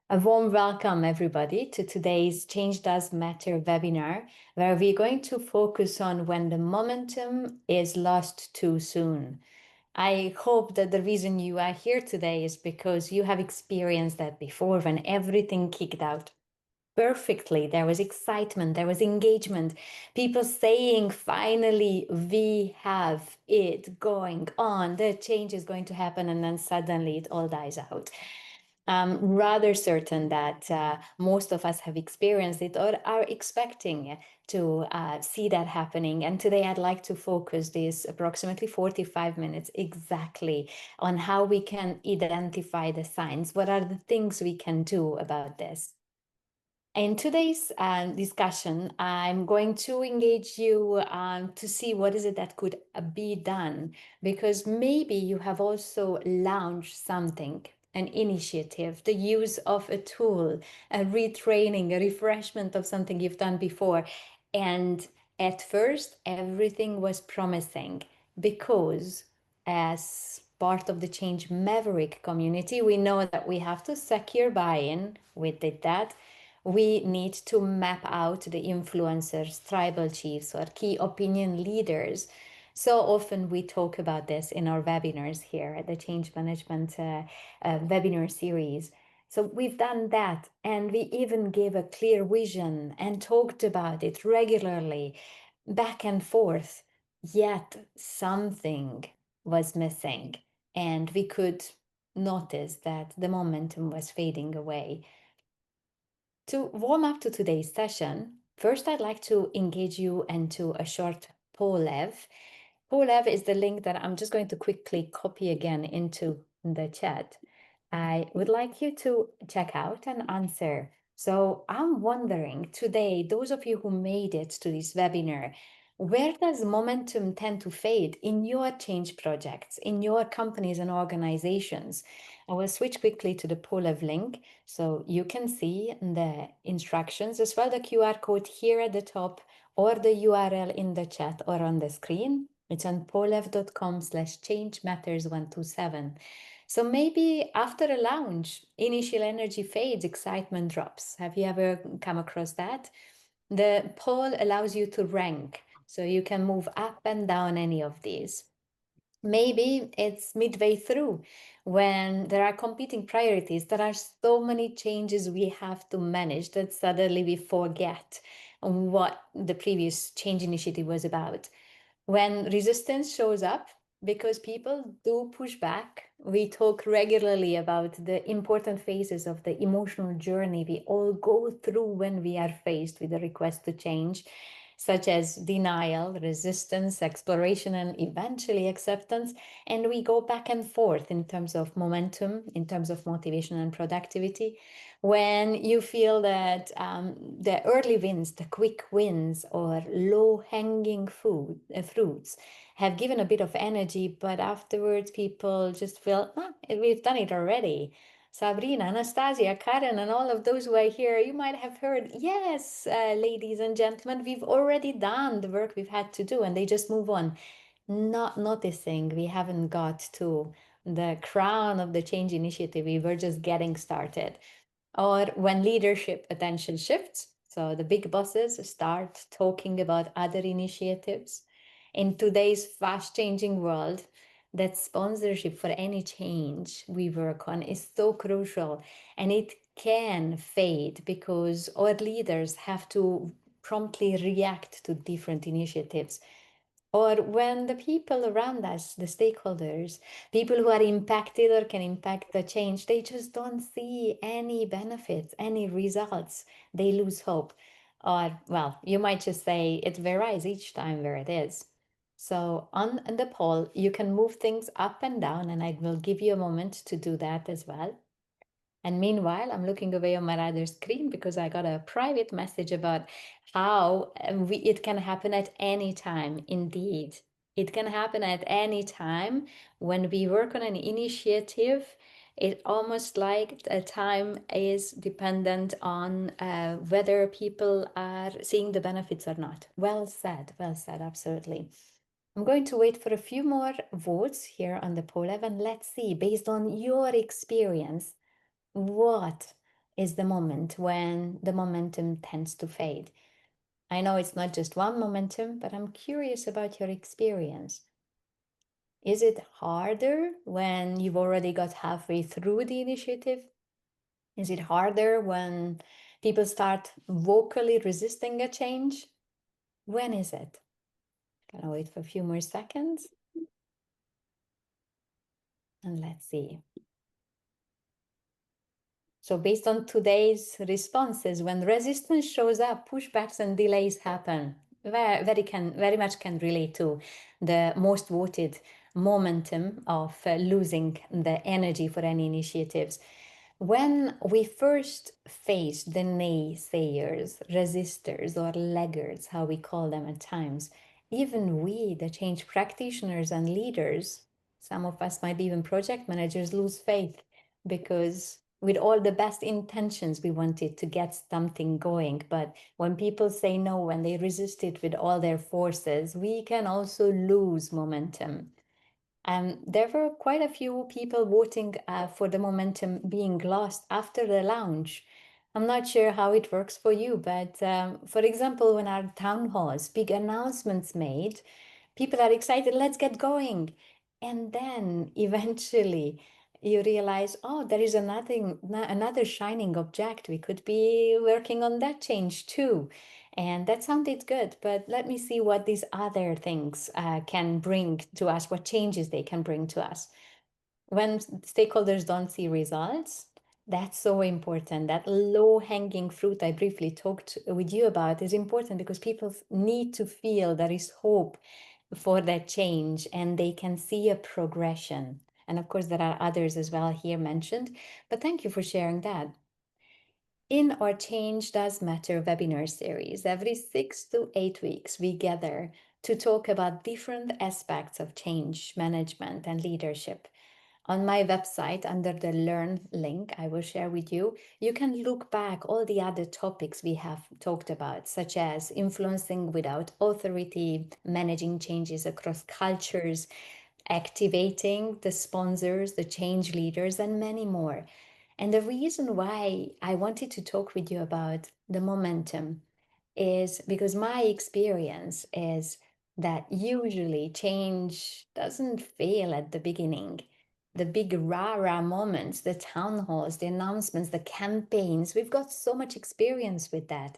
A warm welcome, everybody, to today's Change Does Matter webinar, where we're going to focus on when the momentum is lost too soon. I hope that the reason you are here today is because you have experienced that before when everything kicked out perfectly. There was excitement, there was engagement, people saying, finally, we have it going on, the change is going to happen, and then suddenly it all dies out. I'm rather certain that most of us have experienced it or are expecting to see that happening. And today I'd like to focus this approximately 45 minutes exactly on how we can identify the signs. What are the things we can do about this? In today's discussion, I'm going to engage you to see what is it that could be done, because maybe you have also launched something, an initiative, the use of a tool, a retraining, a refreshment of something you've done before. And at first, everything was promising because as part of the Change Maverick community, we know that we have to secure buy-in. We did that. We need to map out the influencers, tribal chiefs, or key opinion leaders. So often we talk about this in our webinars here at the Change Management webinar series. So we've done that, and we even gave a clear vision and talked about it regularly, back and forth. Yet something was missing, and we could notice that the momentum was fading away. To warm up to today's session, first I'd like to engage you into a short P.L.A. P.L.A is the link that I'm just going to quickly copy again into the chat. I would like you to check out and answer. So I'm wondering today, those of you who made it to this webinar, where does momentum tend to fade in your change projects, in your companies and organizations? I will switch quickly to the P.L.A link so you can see the instructions as well, the QR code here at the top or the URL in the chat or on the screen. It's on polev.com/changematters127. So maybe after a launch, initial energy fades, excitement drops. Have you ever come across that? The poll allows you to rank, so you can move up and down any of these. Maybe it's midway through when there are competing priorities. There are so many changes we have to manage that suddenly we forget what the previous change initiative was about. When resistance shows up, because people do push back, we talk regularly about the important phases of the emotional journey we all go through when we are faced with a request to change, such as denial, resistance, exploration, and eventually acceptance. And we go back and forth in terms of momentum, in terms of motivation and productivity. When you feel that the early wins, the quick wins, or low-hanging fruits have given a bit of energy, but afterwards people just feel, we've done it already. Sabrina, Anastasia, Karen, and all of those who are here, you might have heard, yes, ladies and gentlemen, we've already done the work we've had to do, and they just move on, not noticing we haven't got to the crown of the change initiative. We were just getting started. Or when leadership attention shifts, so the big bosses start talking about other initiatives. In today's fast changing world, that sponsorship for any change we work on is so crucial, and it can fade because our leaders have to promptly react to different initiatives. Or when the people around us, the stakeholders, people who are impacted or can impact the change, they just don't see any benefits, any results. They lose hope. Or, well, you might just say it varies each time where it is. So on the poll, you can move things up and down, and I will give you a moment to do that as well. And meanwhile, I'm looking away on my other screen because I got a private message about how it can happen at any time. Indeed, it can happen at any time. When we work on an initiative, it almost like a time is dependent on whether people are seeing the benefits or not. Well said, absolutely. I'm going to wait for a few more votes here on the poll, and let's see, based on your experience, what is the moment when the momentum tends to fade. I know it's not just one momentum, but I'm curious about your experience. Is it harder when you've already got halfway through the initiative? Is it harder when people start vocally resisting a change? When is it? Can I wait for a few more seconds? And let's see. So based on today's responses, when resistance shows up, pushbacks and delays happen. Very much can relate to the most voted momentum of losing the energy for any initiatives. When we first faced the naysayers, resistors, or laggards, how we call them at times, even we, the change practitioners and leaders, some of us might be even project managers, lose faith because with all the best intentions, we wanted to get something going. But when people say no, when they resist it with all their forces, we can also lose momentum. There were quite a few people voting for the momentum being lost after the launch. I'm not sure how it works for you, but for example, when our town halls, big announcements made, people are excited, let's get going. And then eventually you realize, oh, there is another shining object. We could be working on that change too. And that sounded good, but let me see what these other things can bring to us, what changes they can bring to us. When stakeholders don't see results, that's so important. That low hanging fruit I briefly talked with you about is important because people need to feel there is hope for that change and they can see a progression. And of course, there are others as well here mentioned, but thank you for sharing that. In our Change Does Matter webinar series, every 6 to 8 weeks, we gather to talk about different aspects of change management and leadership. On my website, under the Learn link, I will share with you, you can look back all the other topics we have talked about, such as influencing without authority, managing changes across cultures, activating the sponsors, the change leaders, and many more. And the reason why I wanted to talk with you about the momentum is because my experience is that usually change doesn't fail at the beginning. The big rah-rah moments, the town halls, the announcements, the campaigns, we've got so much experience with that.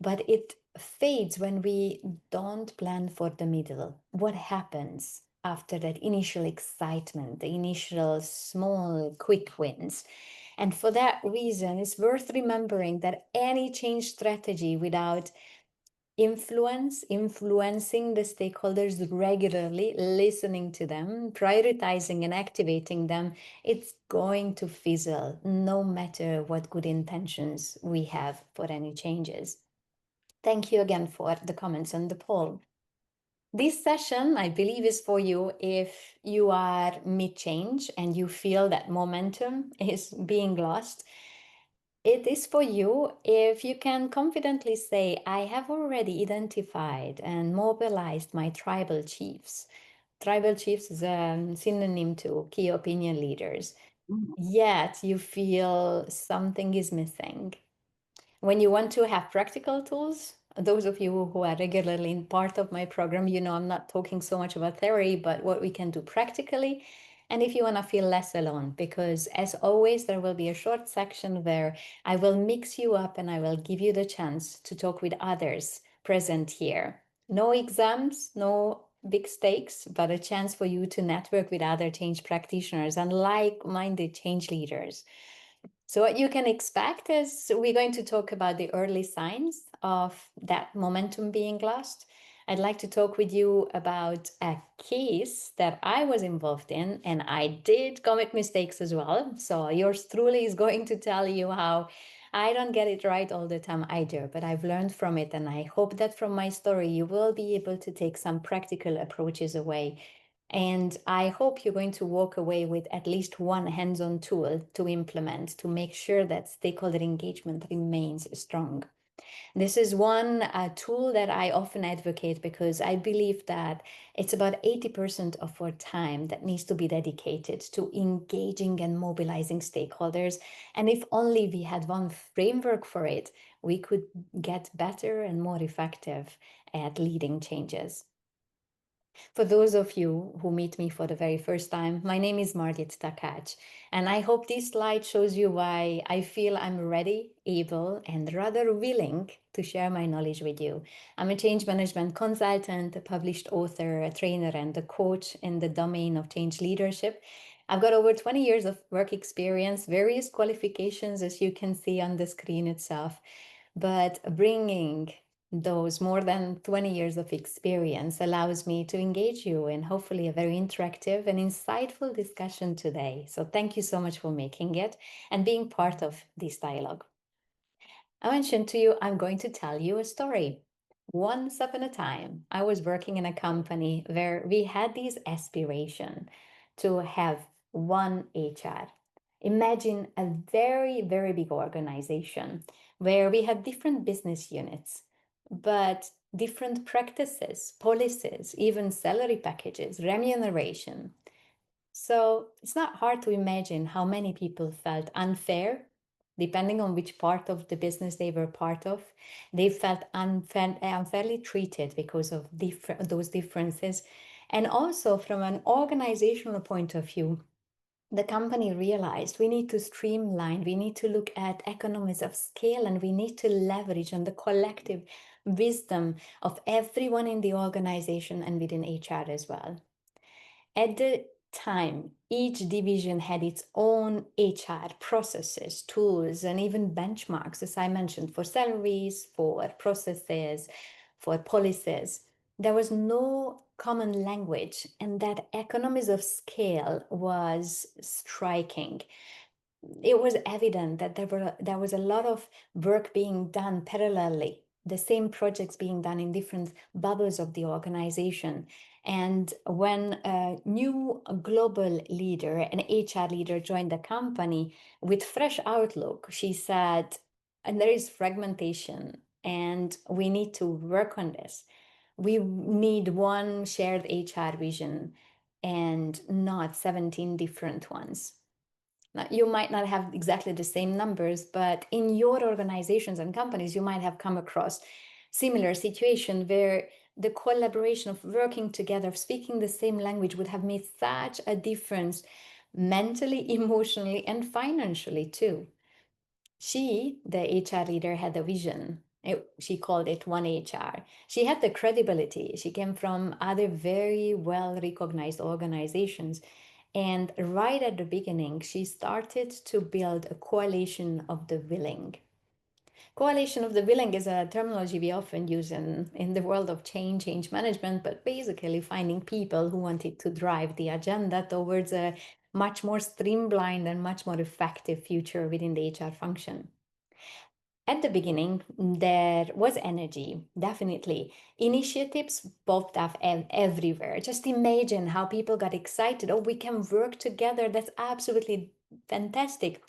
But it fades when we don't plan for the middle. What happens after that initial excitement, the initial small, quick wins? And for that reason, it's worth remembering that any change strategy without influencing the stakeholders regularly, listening to them, prioritizing and activating them, it's going to fizzle no matter what good intentions we have for any changes. Thank you again for the comments on the poll. This session, I believe, is for you if you are mid-change and you feel that momentum is being lost. It is for you if you can confidently say, I have already identified and mobilized my tribal chiefs. Tribal chiefs is a synonym to key opinion leaders. Yet you feel something is missing. When you want to have practical tools, those of you who are regularly in part of my program, you know I'm not talking so much about theory, but what we can do practically. And if you want to feel less alone, because as always, there will be a short section where I will mix you up and I will give you the chance to talk with others present here. No exams, no big stakes, but a chance for you to network with other change practitioners and like-minded change leaders. So what you can expect is we're going to talk about the early signs of that momentum being lost. I'd like to talk with you about a case that I was involved in, and I did commit mistakes as well. So yours truly is going to tell you how I don't get it right all the time either, but I've learned from it. And I hope that from my story, you will be able to take some practical approaches away. And I hope you're going to walk away with at least one hands-on tool to implement to make sure that stakeholder engagement remains strong. This is one tool that I often advocate because I believe that it's about 80% of our time that needs to be dedicated to engaging and mobilizing stakeholders. And if only we had one framework for it, we could get better and more effective at leading changes. For those of you who meet me for the very first time, my name is Margit Takacs, and I hope this slide shows you why I feel I'm ready, able, and rather willing to share my knowledge with you. I'm a change management consultant, a published author, a trainer, and a coach in the domain of change leadership. I've got over 20 years of work experience, various qualifications, as you can see on the screen itself. But bringing those more than 20 years of experience allows me to engage you in hopefully a very interactive and insightful discussion today. So thank you so much for making it and being part of this dialogue. I mentioned to you, I'm going to tell you a story. Once upon a time, I was working in a company where we had this aspiration to have one HR. Imagine a very, very big organization where we had different business units, but different practices, policies, even salary packages, remuneration. So it's not hard to imagine how many people felt unfair, depending on which part of the business they were part of. They felt unfairly treated because of those differences. And also, from an organizational point of view, the company realized we need to streamline, we need to look at economies of scale, and we need to leverage on the collective wisdom of everyone in the organization and within HR as well. At the time, each division had its own HR processes, tools, and even benchmarks, as I mentioned, for salaries, for processes, for policies. There was no common language, and that economies of scale was striking. It was evident that there was a lot of work being done parallelly, the same projects being done in different bubbles of the organization. And when a new global leader, an HR leader, joined the company with fresh outlook, she said, and there is fragmentation and we need to work on this. We need one shared HR vision and not 17 different ones. Now, you might not have exactly the same numbers, but in your organizations and companies, you might have come across similar situation where the collaboration of working together, of speaking the same language would have made such a difference mentally, emotionally, and financially too. She, the HR leader, had a vision. She called it OneHR. She had the credibility. She came from other very well recognized organizations. And right at the beginning, she started to build a coalition of the willing. Coalition of the willing is a terminology we often use in the world of change management, but basically finding people who wanted to drive the agenda towards a much more streamlined and much more effective future within the HR function. At the beginning, there was energy, definitely. Initiatives popped up everywhere. Just imagine how people got excited. Oh, we can work together. That's absolutely fantastic.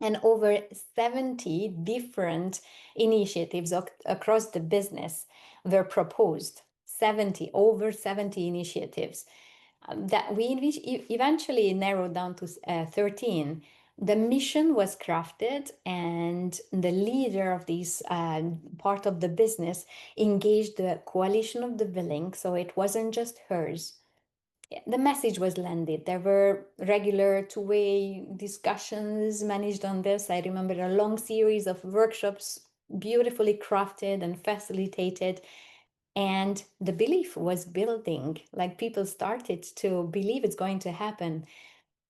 And over 70 different initiatives across the business were proposed. Over 70 initiatives that we eventually narrowed down to 13. The mission was crafted, and the leader of this part of the business engaged the coalition of the willing, so it wasn't just hers. The message was landed. There were regular two-way discussions managed on this. I remember a long series of workshops, beautifully crafted and facilitated, and the belief was building. Like, people started to believe it's going to happen.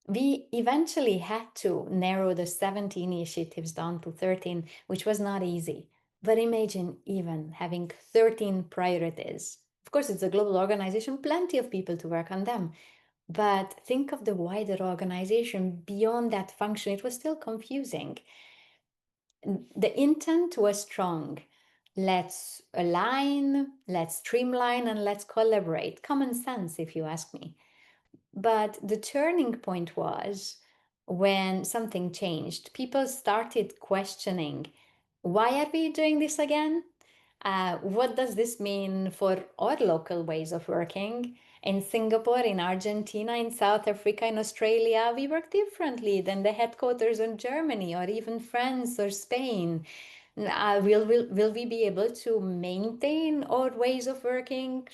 We eventually had to narrow the 70 initiatives down to 13, which was not easy. But imagine even having 13 priorities. Of course, it's a global organization, plenty of people to work on them. But think of the wider organization beyond that function. It was still confusing. The intent was strong. Let's align, let's streamline, and let's collaborate. Common sense, if you ask me. But the turning point was when something changed. People started questioning, Why are we doing this again? What does this mean for our local ways of working? In Singapore, in Argentina, in South Africa, in Australia, we work differently than the headquarters in Germany or even France or Spain. Will we be able to maintain our ways of working?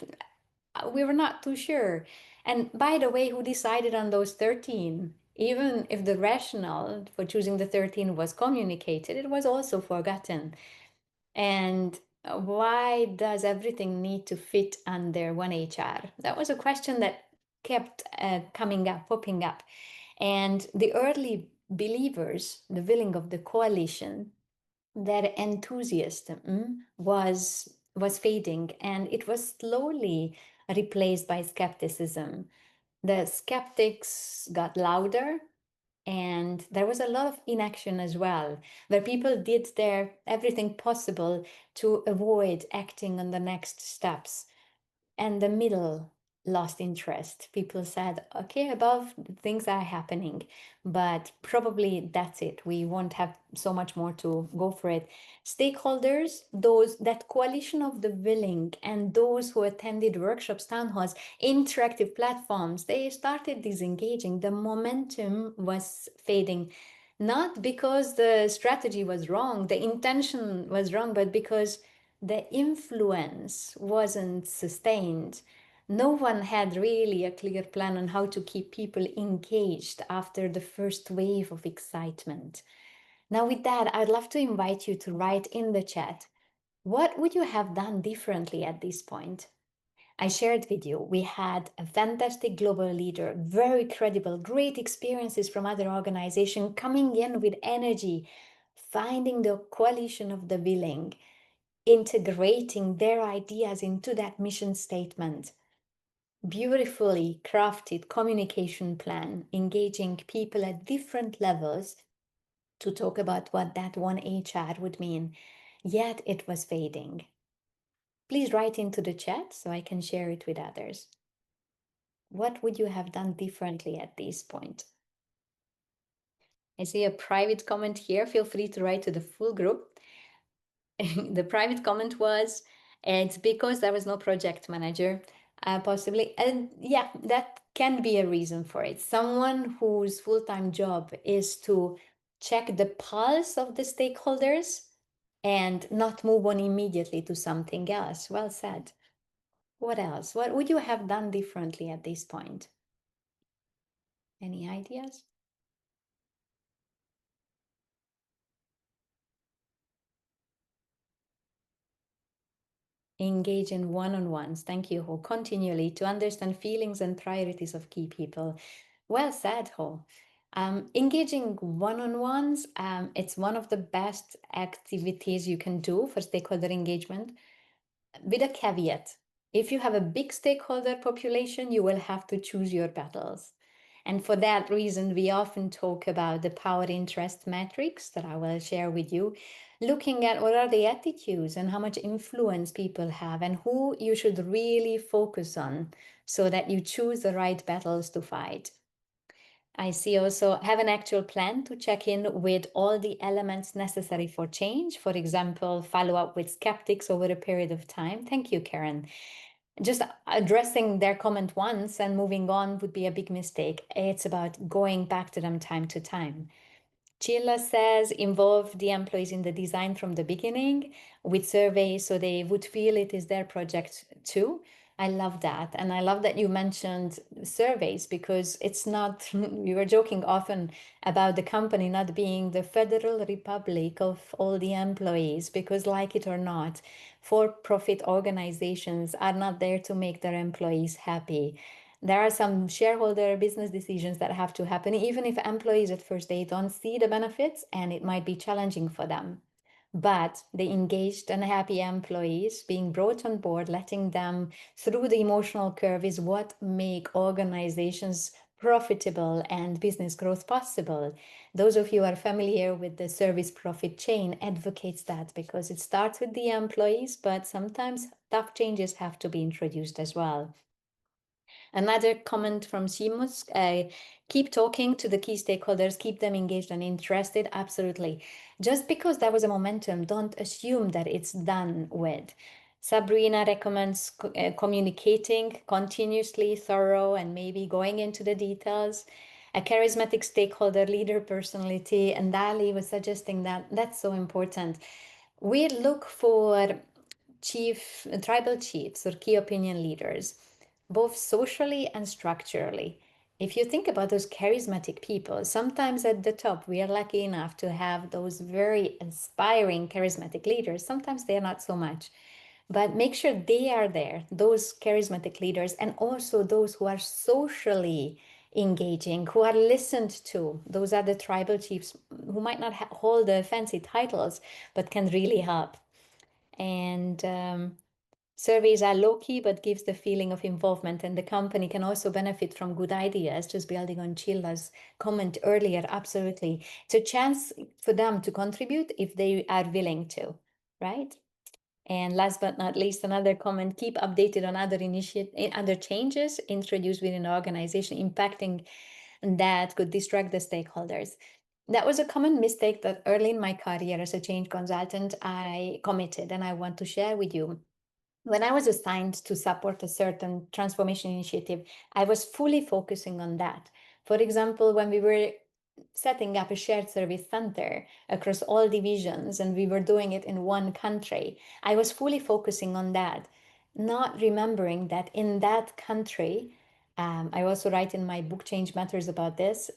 We were not too sure. And by the way, who decided on those 13? Even if the rationale for choosing the 13 was communicated, it was also forgotten. And why does everything need to fit under OneHR? That was a question that kept coming up, popping up. And the early believers, the willing of the coalition, their enthusiasm was fading, and it was slowly replaced by skepticism. The skeptics got louder, and there was a lot of inaction as well, where people did their everything possible to avoid acting on the next steps, and the middle lost interest. People said, okay, above things are happening, but probably that's it. We won't have so much more to go for it. Stakeholders, those that coalition of the willing and those who attended workshops, town halls, interactive platforms, they started disengaging. The momentum was fading, not because the strategy was wrong, the intention was wrong, but because the influence wasn't sustained. No one had really a clear plan on how to keep people engaged after the first wave of excitement. Now, with that, I'd love to invite you to write in the chat, what would you have done differently at this point? I shared with you, we had a fantastic global leader, very credible, great experiences from other organizations coming in with energy, finding the coalition of the willing, integrating their ideas into that mission statement. Beautifully crafted communication plan, engaging people at different levels to talk about what that OneHR would mean, yet it was fading. Please write into the chat so I can share it with others. What would you have done differently at this point? I see a private comment here. Feel free to write to the full group. The private comment was, it's because there was no project manager, possibly. And yeah, that can be a reason for it. Someone whose full-time job is to check the pulse of the stakeholders and not move on immediately to something else. Well said. What else? What would you have done differently at this point? Any ideas? Engage in one-on-ones. Thank you, Ho. Continually to understand feelings and priorities of key people. Well said, Ho. Engaging one-on-ones, it's one of the best activities you can do for stakeholder engagement, with a caveat. If you have a big stakeholder population, you will have to choose your battles. And for that reason, we often talk about the power interest matrix that I will share with you, looking at what are the attitudes and how much influence people have and who you should really focus on so that you choose the right battles to fight. I see also have an actual plan to check in with all the elements necessary for change. For example, follow up with skeptics over a period of time. Thank you, Karen. Just addressing their comment once and moving on would be a big mistake. It's about going back to them time to time. Chilla says involve the employees in the design from the beginning with surveys so they would feel it is their project too. I love that. And I love that you mentioned surveys because it's not, we were joking often about the company not being the federal republic of all the employees because, like it or not, for-profit organizations are not there to make their employees happy. There are some shareholder business decisions that have to happen, even if employees at first they don't see the benefits and it might be challenging for them. But the engaged and happy employees being brought on board, letting them through the emotional curve is what make organizations profitable and business growth possible. Those of you who are familiar with the service profit chain advocates that because it starts with the employees, but sometimes tough changes have to be introduced as well. Another comment from Seamus, keep talking to the key stakeholders, keep them engaged and interested. Absolutely. Just because there was a momentum, don't assume that it's done with. Sabrina recommends communicating continuously, thorough, and maybe going into the details. A charismatic stakeholder, leader personality, and Dali was suggesting that that's so important. We look for tribal chiefs or key opinion leaders, both socially and structurally. If you think about those charismatic people, sometimes at the top we are lucky enough to have those very inspiring charismatic leaders. Sometimes they are not so much, but make sure they are there, those charismatic leaders, and also those who are socially engaging, who are listened to. Those are the tribal chiefs who might not hold the fancy titles, but can really help. And surveys are low-key, but gives the feeling of involvement, and the company can also benefit from good ideas. Just building on Chilla's comment earlier, absolutely. It's a chance for them to contribute if they are willing to, right? And last but not least, another comment, keep updated on other changes introduced within the organization impacting that could distract the stakeholders. That was a common mistake that early in my career as a change consultant, I committed, and I want to share with you. When I was assigned to support a certain transformation initiative, I was fully focusing on that. For example, when we were setting up a shared service center across all divisions and we were doing it in one country, I was fully focusing on that, not remembering that in that country, I also write in my book Change Matters about this.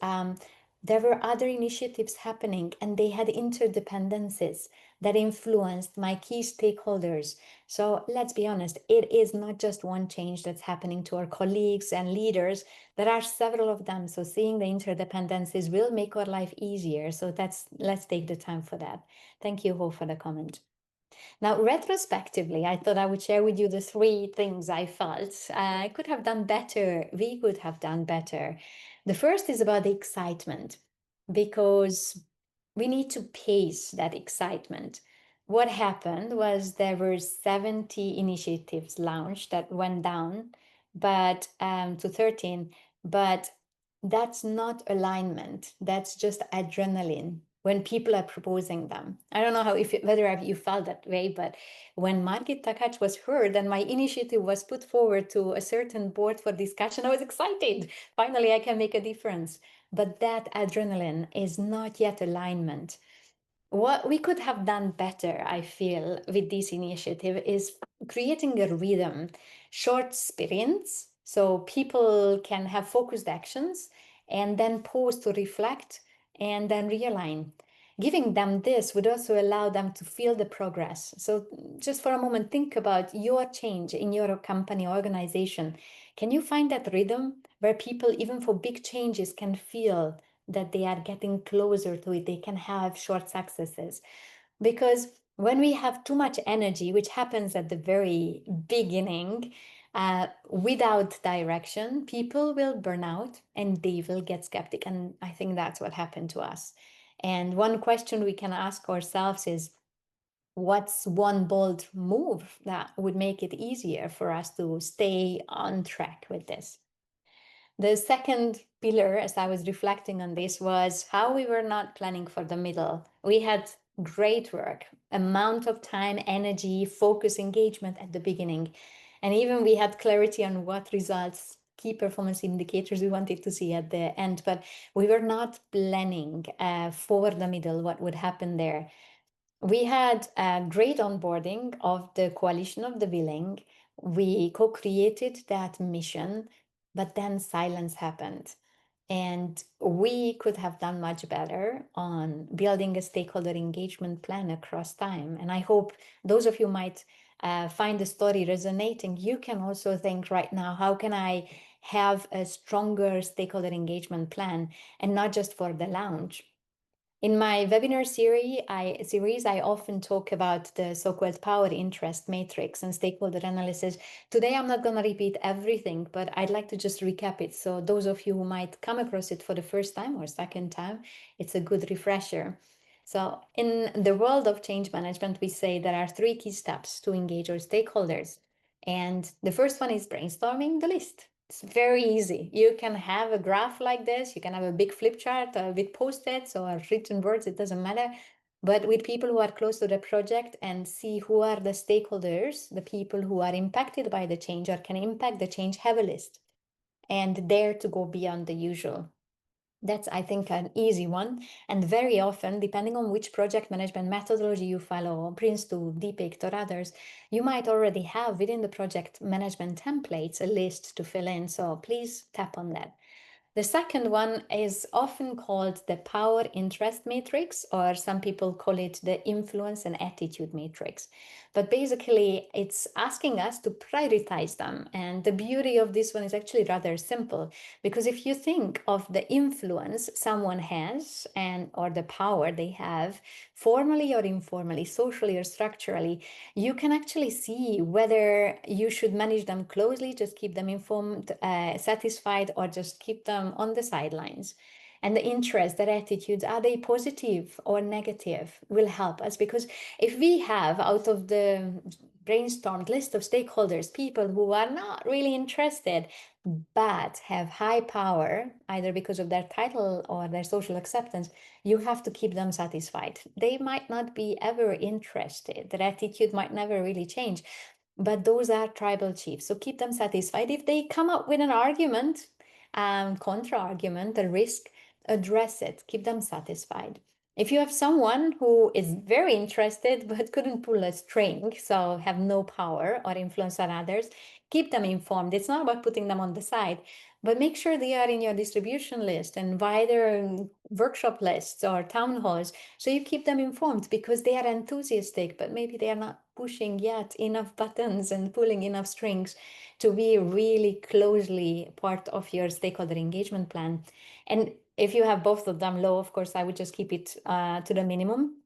There were other initiatives happening and they had interdependencies that influenced my key stakeholders. So let's be honest, it is not just one change that's happening to our colleagues and leaders. There are several of them. So seeing the interdependencies will make our life easier. So let's take the time for that. Thank you, Ho, for the comment. Now, retrospectively, I thought I would share with you the three things I felt I could have done better, we could have done better. The first is about the excitement, because we need to pace that excitement. What happened was there were 70 initiatives launched that went down, but to 13, but that's not alignment. That's just adrenaline when people are proposing them. I don't know whether you felt that way, but when Margit Takacs was heard and my initiative was put forward to a certain board for discussion, I was excited. Finally, I can make a difference. But that adrenaline is not yet alignment. What we could have done better, I feel, with this initiative is creating a rhythm, short sprints, so people can have focused actions and then pause to reflect and then realign. Giving them this would also allow them to feel the progress. So, just for a moment, think about your change in your company organization. Can you find that rhythm where people, even for big changes, can feel that they are getting closer to it? They can have short successes. Because when we have too much energy, which happens at the very beginning, without direction, people will burn out and they will get skeptic. And I think that's what happened to us. And one question we can ask ourselves is, what's one bold move that would make it easier for us to stay on track with this? The second pillar, as I was reflecting on this, was how we were not planning for the middle. We had great work, amount of time, energy, focus, engagement at the beginning. And even we had clarity on what results, key performance indicators we wanted to see at the end, but we were not planning for the middle, what would happen there. We had a great onboarding of the Coalition of the Willing. We co-created that mission, but then silence happened. And we could have done much better on building a stakeholder engagement plan across time. And I hope those of you might find the story resonating. You can also think right now, how can I have a stronger stakeholder engagement plan, and not just for the launch? In my webinar series, I often talk about the so-called power interest matrix and stakeholder analysis. Today, I'm not going to repeat everything, but I'd like to just recap it. So those of you who might come across it for the first time or second time, it's a good refresher. So in the world of change management, we say there are three key steps to engage our stakeholders. And the first one is brainstorming the list. It's very easy. You can have a graph like this. You can have a big flip chart with post-its or written words. It doesn't matter. But with people who are close to the project and see who are the stakeholders, the people who are impacted by the change or can impact the change, have a list and dare to go beyond the usual. That's, I think, an easy one. And very often, depending on which project management methodology you follow, Prince2, Deepict, or others, you might already have within the project management templates a list to fill in. So please tap on that. The second one is often called the power interest matrix, or some people call it the influence and attitude matrix. But basically, it's asking us to prioritize them. And the beauty of this one is actually rather simple, because if you think of the influence someone has and or the power they have, formally or informally, socially or structurally, you can actually see whether you should manage them closely, just keep them informed, satisfied, or just keep them on the sidelines. And the interest, their attitudes, are they positive or negative, will help us. Because if we have out of the brainstormed list of stakeholders people who are not really interested but have high power, either because of their title or their social acceptance, you have to keep them satisfied. They might not be ever interested, their attitude might never really change, but those are tribal chiefs. So keep them satisfied. If they come up with an argument, contra argument, a risk, address it, keep them satisfied. If you have someone who is very interested but couldn't pull a string, so have no power or influence on others, keep them informed. It's not about putting them on the side, but make sure they are in your distribution list and wider workshop lists or town halls, so you keep them informed, because they are enthusiastic, but maybe they are not pushing yet enough buttons and pulling enough strings to be really closely part of your stakeholder engagement plan. And if you have both of them low, of course, I would just keep it to the minimum.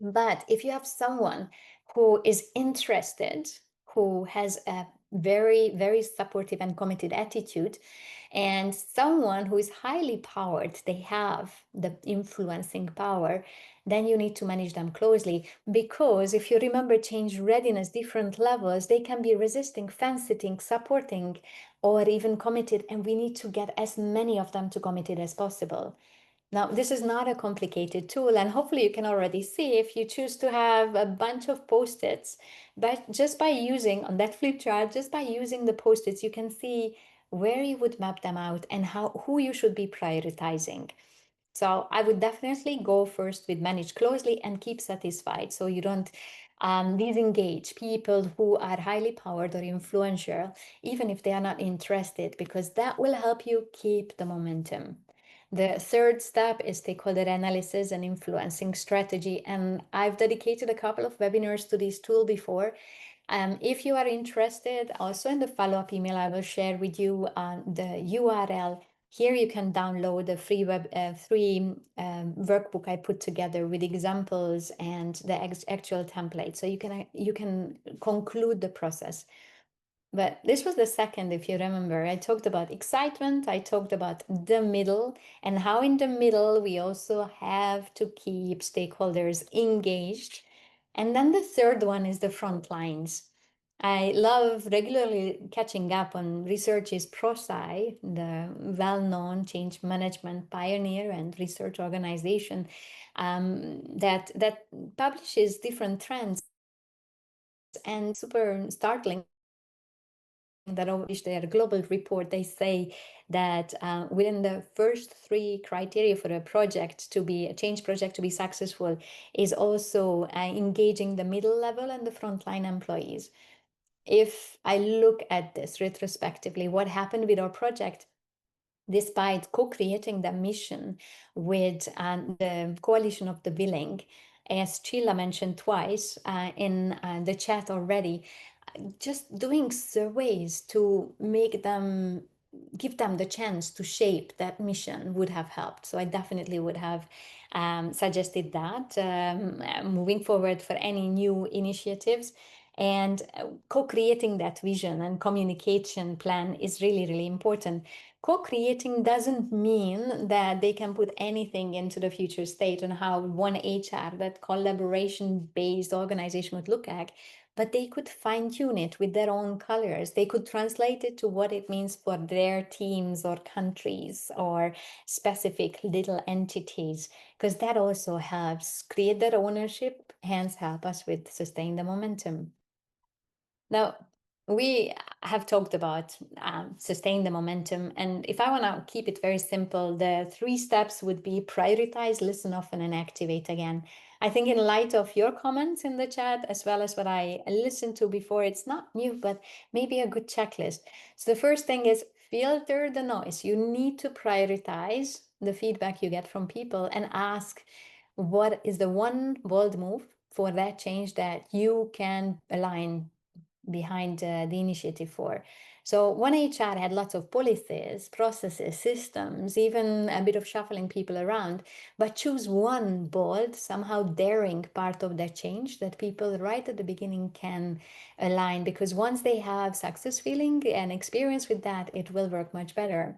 But if you have someone who is interested, who has a very, very supportive and committed attitude, and someone who is highly powered, they have the influencing power, then you need to manage them closely. Because if you remember change readiness, different levels, they can be resisting, fence-sitting, supporting, or even committed. And we need to get as many of them to committed as possible. Now, this is not a complicated tool, and hopefully you can already see if you choose to have a bunch of post-its, but just by using on that flip chart, just by using the post-its, you can see where you would map them out and who you should be prioritizing. So I would definitely go first with manage closely and keep satisfied, so you don't disengage people who are highly powered or influential, even if they are not interested, because that will help you keep the momentum. The third step is stakeholder analysis and influencing strategy. And I've dedicated a couple of webinars to this tool before. If you are interested, also in the follow-up email, I will share with you the URL. Here you can download the free workbook I put together with examples and the actual template. So you can conclude the process. But this was the second, if you remember. I talked about excitement, I talked about the middle, and how in the middle we also have to keep stakeholders engaged. And then the third one is the front lines. I love regularly catching up on research's ProSci, the well-known change management pioneer and research organization that publishes different trends, and super startling that published their global report. They say that within the first three criteria for a change project to be successful is also engaging the middle level and the frontline employees. If I look at this retrospectively, what happened with our project, despite co-creating the mission with the coalition of the willing, as Sheila mentioned twice in the chat already, just doing surveys to give them the chance to shape that mission would have helped. So I definitely would have suggested that moving forward for any new initiatives. And co-creating that vision and communication plan is really, really important. Co-creating doesn't mean that they can put anything into the future state on how OneHR, that collaboration-based organization, would look like. but they could fine-tune it with their own colors. They could translate it to what it means for their teams or countries or specific little entities, because that also helps create that ownership, hence help us with sustain the momentum. Now, we have talked about sustain the momentum. And if I want to keep it very simple, the 3 steps would be prioritize, listen often, and activate again. I think in light of your comments in the chat, as well as what I listened to before, it's not new, but maybe a good checklist. So the first thing is filter the noise. You need to prioritize the feedback you get from people and ask, what is the one bold move for that change that you can align behind the initiative for. So OneHR had lots of policies, processes, systems, even a bit of shuffling people around, but choose one bold, somehow daring part of that change that people right at the beginning can align, because once they have success feeling and experience with that, it will work much better.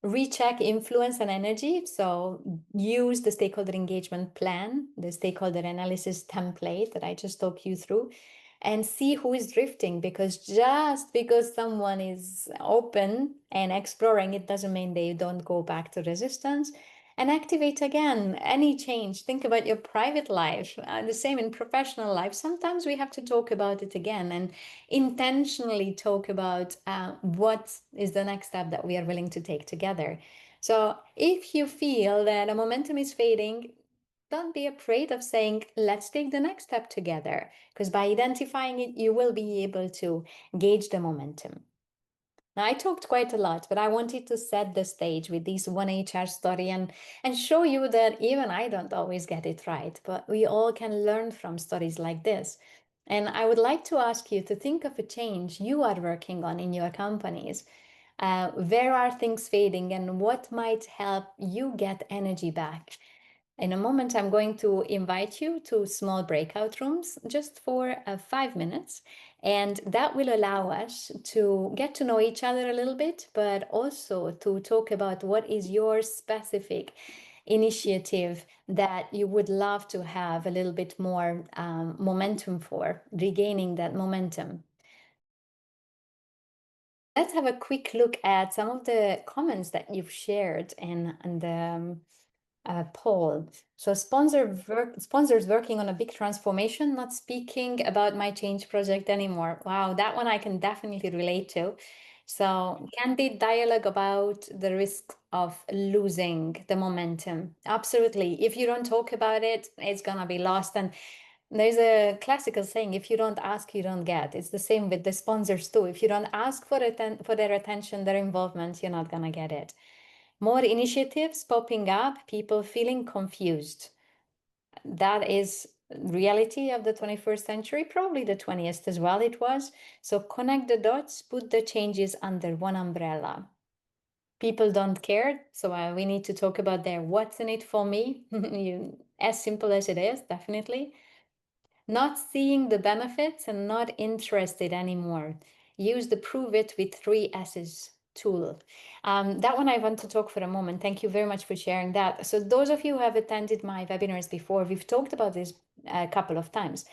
Recheck influence and energy. So use the stakeholder engagement plan, the stakeholder analysis template that I just talked you through, and see who is drifting, because just because someone is open and exploring, it doesn't mean they don't go back to resistance. And activate again any change. Think about your private life, the same in professional life. Sometimes we have to talk about it again and intentionally talk about what is the next step that we are willing to take together. So if you feel that a momentum is fading, don't be afraid of saying, let's take the next step together, because by identifying it, you will be able to gauge the momentum. Now, I talked quite a lot, but I wanted to set the stage with this OneHR story and show you that even I don't always get it right, but we all can learn from stories like this. And I would like to ask you to think of a change you are working on in your companies. Where are things fading, and what might help you get energy back? In a moment, I'm going to invite you to small breakout rooms just for 5 minutes. And that will allow us to get to know each other a little bit, but also to talk about what is your specific initiative that you would love to have a little bit more momentum for, regaining that momentum. Let's have a quick look at some of the comments that you've shared in the poll. So sponsors working on a big transformation, not speaking about my change project anymore. Wow, that one I can definitely relate to. So candid dialogue about the risk of losing the momentum. Absolutely. If you don't talk about it, it's gonna be lost. And there's a classical saying, if you don't ask, you don't get. It's the same with the sponsors too. If you don't ask for their attention, their involvement, you're not gonna get it. More initiatives popping up, people feeling confused. That is reality of the 21st century, probably the 20th as well it was. So connect the dots, put the changes under one umbrella. People don't care, so we need to talk about their what's in it for me. As simple as it is, definitely. Not seeing the benefits and not interested anymore. Use the prove it with 3 S's tool. That one I want to talk for a moment. Thank you very much for sharing that. So those of you who have attended my webinars before, we've talked about this a couple of times.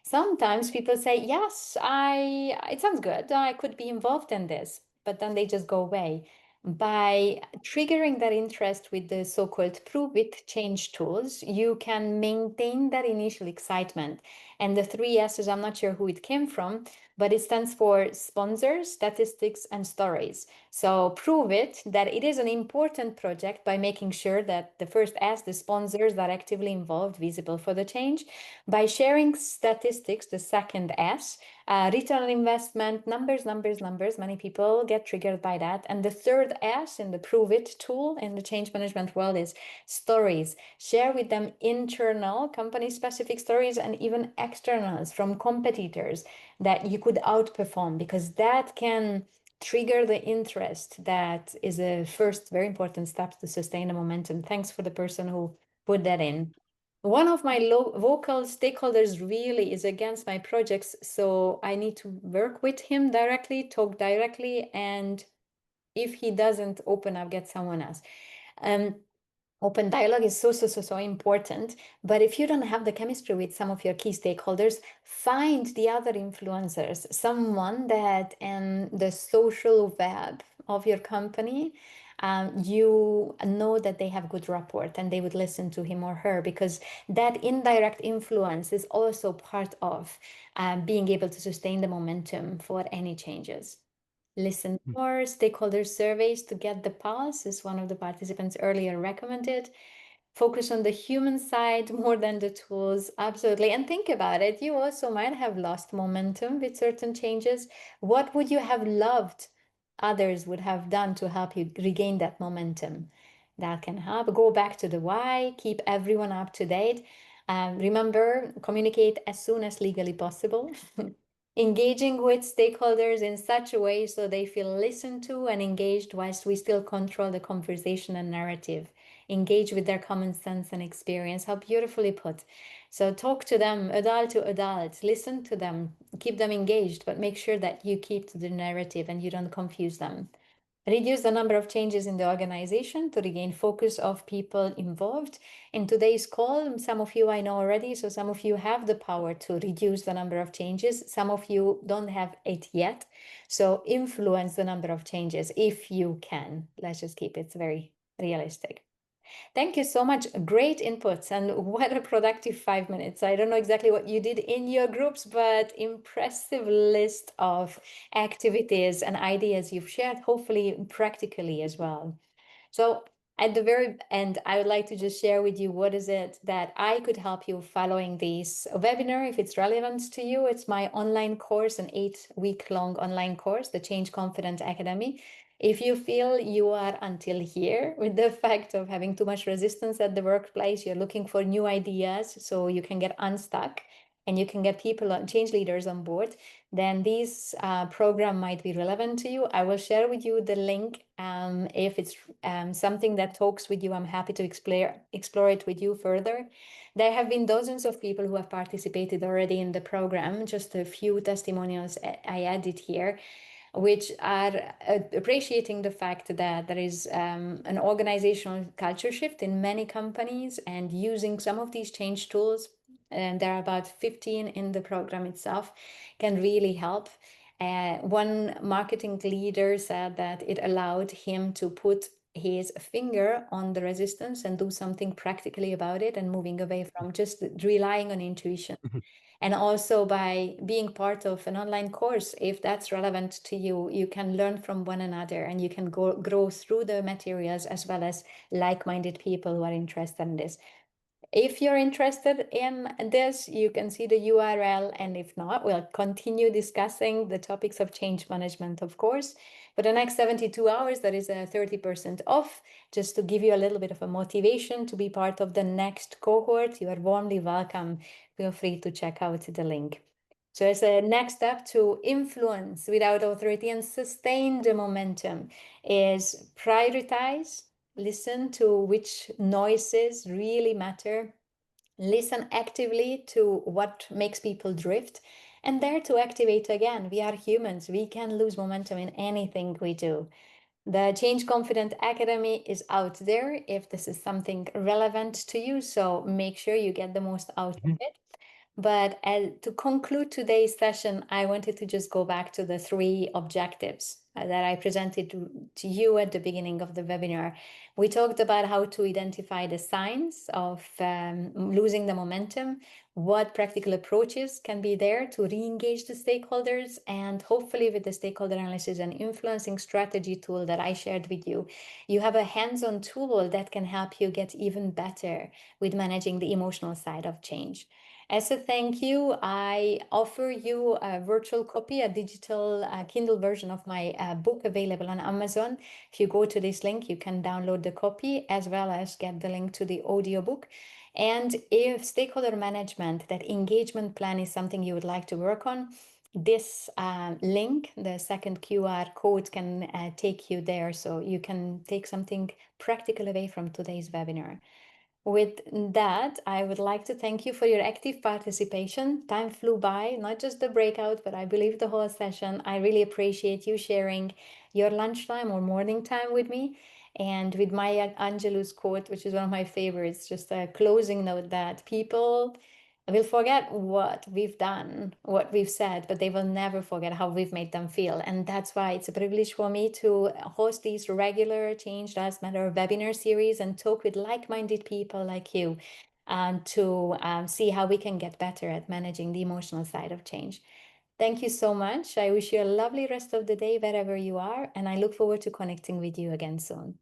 Sometimes people say, yes, it sounds good. I could be involved in this, but then they just go away. By triggering that interest with the so-called prove it change tools, you can maintain that initial excitement. And the 3 S's, I'm not sure who it came from, but it stands for sponsors, statistics, and stories. So prove it that it is an important project by making sure that the first S, the sponsors, are actively involved, visible for the change. By sharing statistics, the second S, return on investment, numbers, numbers, numbers. Many people get triggered by that. And the third S in the prove it tool in the change management world is stories. Share with them internal company specific stories and even externals from competitors that you could outperform, because that can trigger the interest. That is a first very important step to sustain the momentum. Thanks for the person who put that in. One of my vocal stakeholders really is against my projects, so I need to work with him directly, talk directly, and if he doesn't open up, get someone else. Open dialogue is so important. But if you don't have the chemistry with some of your key stakeholders, find the other influencers, someone that in the social web of your company, you know that they have good rapport and they would listen to him or her, because that indirect influence is also part of being able to sustain the momentum for any changes. Listen more. Stakeholder surveys to get the pulse, as one of the participants earlier recommended. Focus on the human side more than the tools. Absolutely. And think about it. You also might have lost momentum with certain changes. What would you have loved others would have done to help you regain that momentum? That can help. Go back to the why, keep everyone up to date. Remember, communicate as soon as legally possible. Engaging with stakeholders in such a way so they feel listened to and engaged, whilst we still control the conversation and narrative. Engage with their common sense and experience. How beautifully put. So talk to them, adult to adult, listen to them, keep them engaged, but make sure that you keep to the narrative and you don't confuse them. Reduce the number of changes in the organization to regain focus of people involved. In today's call, some of you I know already, so some of you have the power to reduce the number of changes. Some of you don't have it yet. So influence the number of changes if you can. Let's just keep it very realistic. Thank you so much. Great inputs, and what a productive 5 minutes. I don't know exactly what you did in your groups, but impressive list of activities and ideas you've shared, hopefully practically as well. So at the very end, I would like to just share with you what is it that I could help you following this webinar if it's relevant to you. It's my online course, an 8-week-long online course, the Change Confident Academy. If you feel you are until here with the fact of having too much resistance at the workplace, you're looking for new ideas so you can get unstuck and you can get people, change leaders on board, then this program might be relevant to you. I will share with you the link. If it's something that talks with you, I'm happy to explore it with you further. There have been dozens of people who have participated already in the program. Just a few testimonials I added here, which are appreciating the fact that there is an organizational culture shift in many companies, and using some of these change tools, and there are about 15 in the program itself, can really help. One marketing leader said that it allowed him to put his finger on the resistance and do something practically about it, and moving away from just relying on intuition. And also, by being part of an online course, if that's relevant to you, you can learn from one another and you can grow through the materials, as well as like-minded people who are interested in this. If you're interested in this, you can see the URL, and if not, we'll continue discussing the topics of change management, of course. For the next 72 hours, there is a 30% off, just to give you a little bit of a motivation to be part of the next cohort. You are warmly welcome. Feel free to check out the link. So as a next step to influence without authority and sustain the momentum is prioritize. Listen to which noises really matter. Listen actively to what makes people drift, and dare to activate again. We are humans. We can lose momentum in anything we do. The Change Confident Academy is out there if this is something relevant to you. So make sure you get the most out of it. But to conclude today's session, I wanted to just go back to the 3 objectives that I presented to you at the beginning of the webinar. We talked about how to identify the signs of losing the momentum, what practical approaches can be there to re-engage the stakeholders, and hopefully with the stakeholder analysis and influencing strategy tool that I shared with you, you have a hands-on tool that can help you get even better with managing the emotional side of change. As a thank you, I offer you a virtual copy, a digital Kindle version of my book available on Amazon. If you go to this link, you can download the copy as well as get the link to the audiobook. And if stakeholder management, that engagement plan is something you would like to work on, this link, the second QR code, can take you there, so you can take something practical away from today's webinar. With that, I would like to thank you for your active participation. Time flew by, not just the breakout, but I believe the whole session. I really appreciate you sharing your lunchtime or morning time with me. And with Maya Angelou's quote, which is one of my favorites, just a closing note that people will forget what we've done, what we've said, but they will never forget how we've made them feel. And that's why it's a privilege for me to host these regular Change Does Matter webinar series and talk with like-minded people like you, to see how we can get better at managing the emotional side of change. Thank you so much. I wish you a lovely rest of the day wherever you are, and I look forward to connecting with you again soon.